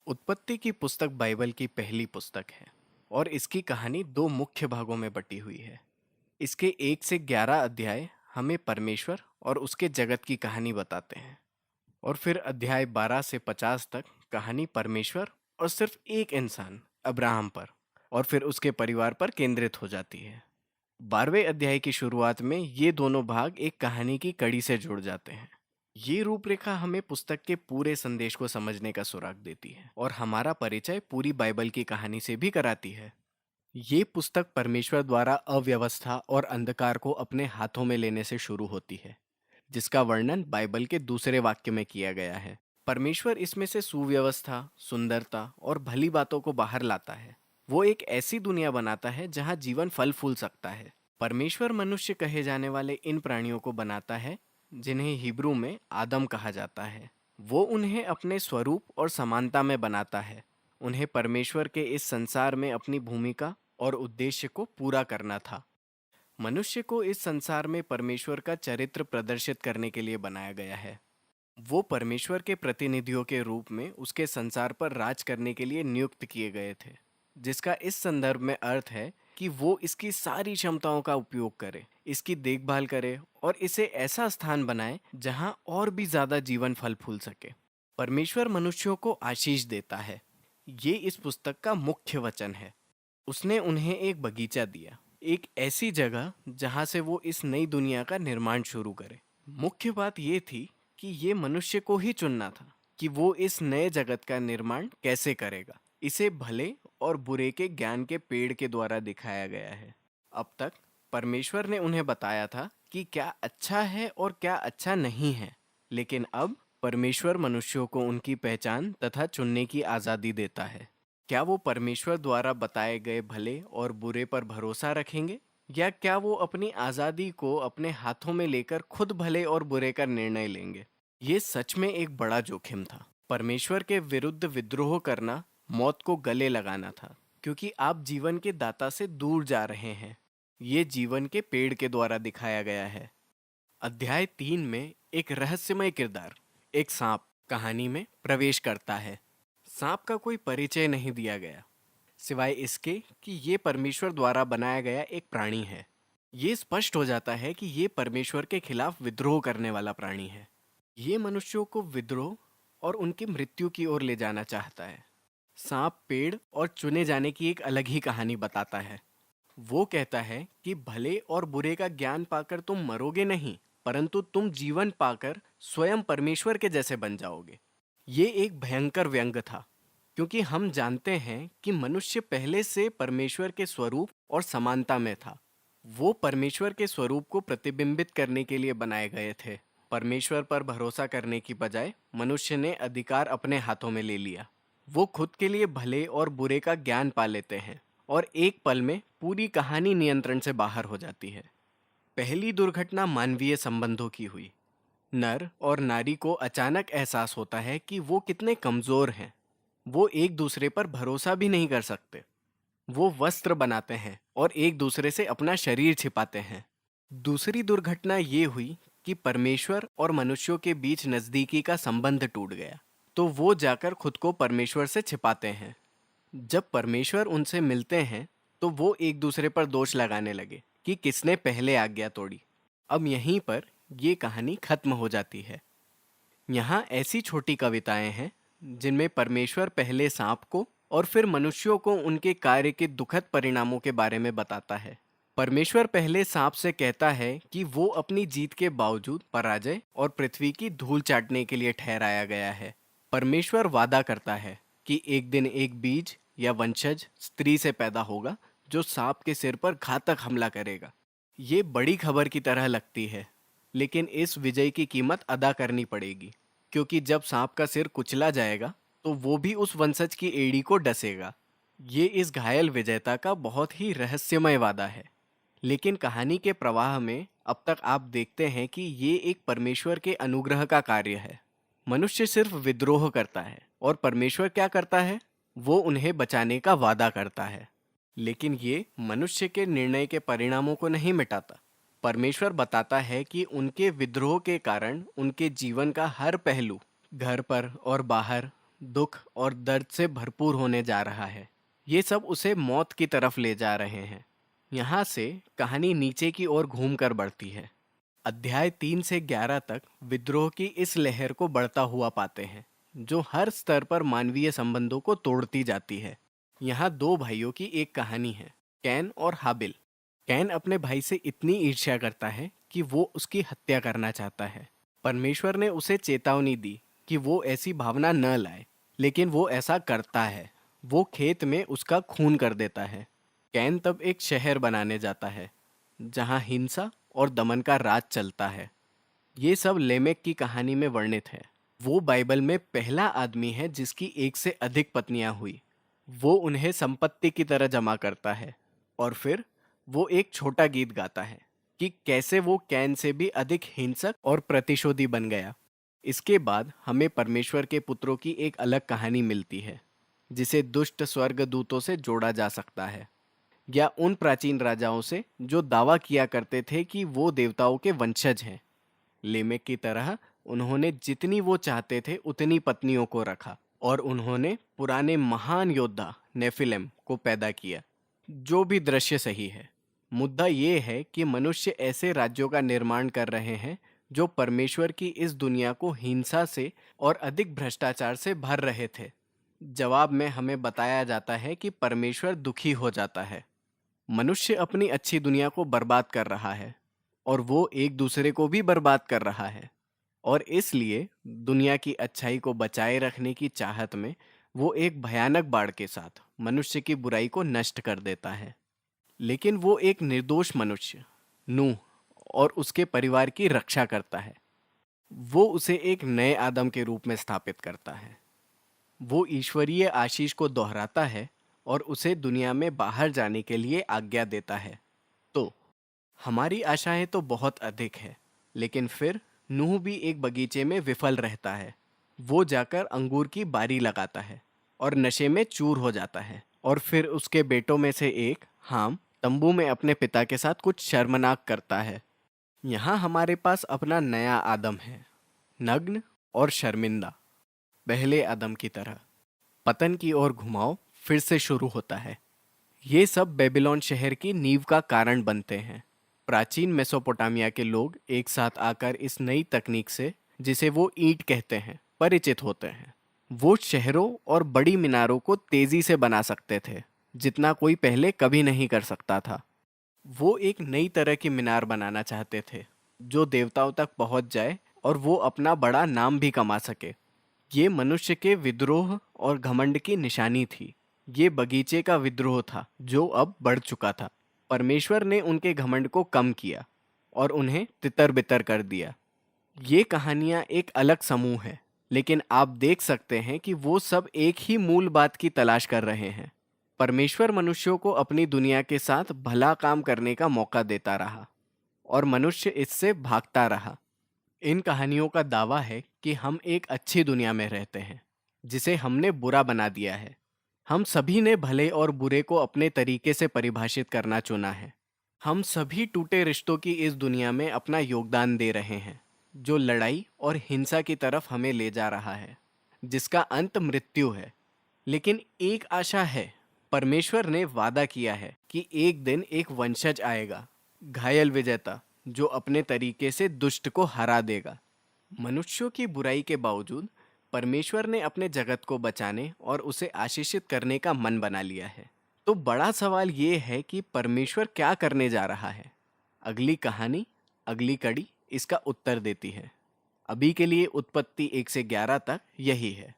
उत्पत्ति की पुस्तक बाइबल की पहली पुस्तक है और इसकी कहानी दो मुख्य भागों में बटी हुई है। इसके 1 से 11 अध्याय हमें परमेश्वर और उसके जगत की कहानी बताते हैं और फिर अध्याय 12 से 50 तक कहानी परमेश्वर और सिर्फ एक इंसान अब्राहम पर और फिर उसके परिवार पर केंद्रित हो जाती है। 12वें अध्याय की शुरुआत में ये दोनों भाग एक कहानी की कड़ी से जुड़ जाते हैं। ये रूपरेखा हमें पुस्तक के पूरे संदेश को समझने का सुराग देती है और हमारा परिचय पूरी बाइबल की कहानी से भी कराती है। ये पुस्तक परमेश्वर द्वारा अव्यवस्था और अंधकार को अपने हाथों में लेने से शुरू होती है, जिसका वर्णन बाइबल के दूसरे वाक्य में किया गया है। परमेश्वर इसमें से सुव्यवस्था, सुंदरता और भली बातों को बाहर लाता है। वो एक ऐसी दुनिया बनाता है जहां जीवन फल फूल सकता है। परमेश्वर मनुष्य कहे जाने वाले इन प्राणियों को बनाता है जिन्हें हिब्रू में आदम कहा जाता है। वो उन्हें अपने स्वरूप और समानता में बनाता है। उन्हें परमेश्वर के इस संसार में अपनी भूमिका और उद्देश्य को पूरा करना था। मनुष्य को इस संसार में परमेश्वर का चरित्र प्रदर्शित करने के लिए बनाया गया है। वो परमेश्वर के प्रतिनिधियों के रूप में उसके संसार पर राज करने के लिए नियुक्त किए गए थे, जिसका इस संदर्भ में अर्थ है कि वो इसकी सारी क्षमताओं का उपयोग करे, इसकी देखभाल करे और इसे ऐसा स्थान बनाए जहां और भी ज्यादा जीवन फल फूल सके। परमेश्वर मनुष्यों को आशीष देता है। ये इस पुस्तक का मुख्य वचन है। उसने उन्हें एक बगीचा दिया, एक ऐसी जगह जहां से वो इस नई दुनिया का निर्माण शुरू करे। मुख्य बात ये थी कि ये मनुष्य को ही चुनना था कि वो इस नए जगत का निर्माण कैसे करेगा। इसे भले और बुरे के ज्ञान के पेड़ के द्वारा दिखाया गया है। अब तक परमेश्वर ने उन्हें बताया था कि क्या अच्छा है और क्या अच्छा नहीं है, लेकिन अब परमेश्वर मनुष्यों को उनकी पहचान तथा चुनने की आज़ादी देता है। क्या वो परमेश्वर द्वारा बताए गए भले और बुरे पर भरोसा रखेंगे, या क्या वो अपनी आज़ादी को अपने हाथों में लेकर खुद भले और बुरे का निर्णय लेंगे? ये सच में एक बड़ा जोखिम था। परमेश्वर के विरुद्ध विद्रोह करना मौत को गले लगाना था, क्योंकि आप जीवन के दाता से दूर जा रहे हैं। ये जीवन के पेड़ के द्वारा दिखाया गया है। अध्याय 3 में एक रहस्यमय किरदार, एक सांप, कहानी में प्रवेश करता है। सांप का कोई परिचय नहीं दिया गया, सिवाय इसके कि ये परमेश्वर द्वारा बनाया गया एक प्राणी है। ये स्पष्ट हो जाता है कि ये परमेश्वर के खिलाफ विद्रोह करने वाला प्राणी है। ये मनुष्यों को विद्रोह और उनकी मृत्यु की ओर ले जाना चाहता है। सांप पेड़ और चुने जाने की एक अलग ही कहानी बताता है। वो कहता है कि भले और बुरे का ज्ञान पाकर तुम मरोगे नहीं, परंतु तुम जीवन पाकर स्वयं परमेश्वर के जैसे बन जाओगे। ये एक भयंकर व्यंग था, क्योंकि हम जानते हैं कि मनुष्य पहले से परमेश्वर के स्वरूप और समानता में था। वो परमेश्वर के स्वरूप को प्रतिबिंबित करने के लिए बनाए गए थे। परमेश्वर पर भरोसा करने की बजाय मनुष्य ने अधिकार अपने हाथों में ले लिया। वो खुद के लिए भले और बुरे का ज्ञान पा लेते हैं और एक पल में पूरी कहानी नियंत्रण से बाहर हो जाती है। पहली दुर्घटना मानवीय संबंधों की हुई। नर और नारी को अचानक एहसास होता है कि वो कितने कमजोर हैं। वो एक दूसरे पर भरोसा भी नहीं कर सकते। वो वस्त्र बनाते हैं और एक दूसरे से अपना शरीर छिपाते हैं। दूसरी दुर्घटना ये हुई कि परमेश्वर और मनुष्यों के बीच नजदीकी का संबंध टूट गया, तो वो जाकर खुद को परमेश्वर से छिपाते हैं। जब परमेश्वर उनसे मिलते हैं तो वो एक दूसरे पर दोष लगाने लगे कि किसने पहले आज्ञा तोड़ी। अब यहीं पर ये कहानी खत्म हो जाती है। यहाँ ऐसी छोटी कविताएं हैं जिनमें परमेश्वर पहले सांप को और फिर मनुष्यों को उनके कार्य के दुखद परिणामों के बारे में बताता है। परमेश्वर पहले सांप से कहता है कि वो अपनी जीत के बावजूद पराजय और पृथ्वी की धूल चाटने के लिए ठहराया गया है। परमेश्वर वादा करता है कि एक दिन एक बीज या वंशज स्त्री से पैदा होगा जो सांप के सिर पर घातक हमला करेगा। ये बड़ी खबर की तरह लगती है, लेकिन इस विजय की कीमत अदा करनी पड़ेगी, क्योंकि जब सांप का सिर कुचला जाएगा तो वो भी उस वंशज की एड़ी को डसेगा। ये इस घायल विजेता का बहुत ही रहस्यमय वादा है। लेकिन कहानी के प्रवाह में अब तक आप देखते हैं कि ये एक परमेश्वर के अनुग्रह का कार्य है। मनुष्य सिर्फ विद्रोह करता है और परमेश्वर क्या करता है, वो उन्हें बचाने का वादा करता है। लेकिन ये मनुष्य के निर्णय के परिणामों को नहीं मिटाता। परमेश्वर बताता है कि उनके विद्रोह के कारण उनके जीवन का हर पहलू, घर पर और बाहर, दुख और दर्द से भरपूर होने जा रहा है। ये सब उसे मौत की तरफ ले जा रहे हैं। यहाँ से कहानी नीचे की ओर घूमकर बढ़ती है। अध्याय 3 से 11 तक विद्रोह की इस लहर को बढ़ता हुआ पाते हैं, जो हर स्तर पर मानवीय संबंधों को तोड़ती जाती है। यहाँ दो भाइयों की एक कहानी है, कैन और हाबिल। कैन अपने भाई से इतनी ईर्ष्या करता है कि वो उसकी हत्या करना चाहता है। परमेश्वर ने उसे चेतावनी दी कि वो ऐसी भावना न लाए, लेकिन वो ऐसा करता है। वो खेत में उसका खून कर देता है। कैन तब एक शहर बनाने जाता है जहाँ हिंसा और दमन का राज चलता है। ये सब लेमेक की कहानी में वर्णित है। वो बाइबल में पहला आदमी है जिसकी एक से अधिक पत्नियां हुई। वो उन्हें संपत्ति की तरह जमा करता है और फिर वो एक छोटा गीत गाता है कि कैसे वो कैन से भी अधिक हिंसक और प्रतिशोधी बन गया। इसके बाद हमें परमेश्वर के पुत्रों की एक अलग कहानी मिलती है, जिसे दुष्ट स्वर्गदूतों से जोड़ा जा सकता है, या उन प्राचीन राजाओं से जो दावा किया करते थे कि वो देवताओं के वंशज हैं। लेमेक की तरह उन्होंने जितनी वो चाहते थे उतनी पत्नियों को रखा, और उन्होंने पुराने महान योद्धा नेफिलेम को पैदा किया। जो भी दृश्य सही है, मुद्दा ये है कि मनुष्य ऐसे राज्यों का निर्माण कर रहे हैं जो परमेश्वर की इस दुनिया को हिंसा से और अधिक भ्रष्टाचार से भर रहे थे। जवाब में हमें बताया जाता है कि परमेश्वर दुखी हो जाता है। मनुष्य अपनी अच्छी दुनिया को बर्बाद कर रहा है और वो एक दूसरे को भी बर्बाद कर रहा है, और इसलिए दुनिया की अच्छाई को बचाए रखने की चाहत में वो एक भयानक बाढ़ के साथ मनुष्य की बुराई को नष्ट कर देता है। लेकिन वो एक निर्दोष मनुष्य नूह और उसके परिवार की रक्षा करता है। वो उसे एक नए आदम के रूप में स्थापित करता है। वो ईश्वरीय आशीष को दोहराता है और उसे दुनिया में बाहर जाने के लिए आज्ञा देता है। तो हमारी आशाएं तो बहुत अधिक है, लेकिन फिर नूह भी एक बगीचे में विफल रहता है। वो जाकर अंगूर की बारी लगाता है और नशे में चूर हो जाता है, और फिर उसके बेटों में से एक हाम तंबू में अपने पिता के साथ कुछ शर्मनाक करता है। यहाँ हमारे पास अपना नया आदम है, नग्न और शर्मिंदा, पहले आदम की तरह। पतन की ओर घुमाव फिर से शुरू होता है। ये सब बेबीलोन शहर की नींव का कारण बनते हैं। प्राचीन मेसोपोटामिया के लोग एक साथ आकर इस नई तकनीक से, जिसे वो ईंट कहते हैं, परिचित होते हैं। वो शहरों और बड़ी मीनारों को तेजी से बना सकते थे, जितना कोई पहले कभी नहीं कर सकता था। वो एक नई तरह की मीनार बनाना चाहते थे जो देवताओं तक पहुंच जाए और वो अपना बड़ा नाम भी कमा सके। ये मनुष्य के विद्रोह और घमंड की निशानी थी। ये बगीचे का विद्रोह था जो अब बढ़ चुका था। परमेश्वर ने उनके घमंड को कम किया और उन्हें तितर बितर कर दिया। ये कहानियां एक अलग समूह है, लेकिन आप देख सकते हैं कि वो सब एक ही मूल बात की तलाश कर रहे हैं। परमेश्वर मनुष्यों को अपनी दुनिया के साथ भला काम करने का मौका देता रहा और मनुष्य इससे भागता रहा। इन कहानियों का दावा है कि हम एक अच्छी दुनिया में रहते हैं, जिसे हमने बुरा बना दिया है। हम सभी ने भले और बुरे को अपने तरीके से परिभाषित करना चुना है। हम सभी टूटे रिश्तों की इस दुनिया में अपना योगदान दे रहे हैं, जो लड़ाई और हिंसा की तरफ हमें ले जा रहा है, जिसका अंत मृत्यु है। लेकिन एक आशा है। परमेश्वर ने वादा किया है कि एक दिन एक वंशज आएगा, घायल विजेता, जो अपने तरीके से दुष्ट को हरा देगा। मनुष्यों की बुराई के बावजूद परमेश्वर ने अपने जगत को बचाने और उसे आशीषित करने का मन बना लिया है। तो बड़ा सवाल ये है कि परमेश्वर क्या करने जा रहा है। अगली कहानी, अगली कड़ी इसका उत्तर देती है। अभी के लिए उत्पत्ति 1 से 11 तक यही है।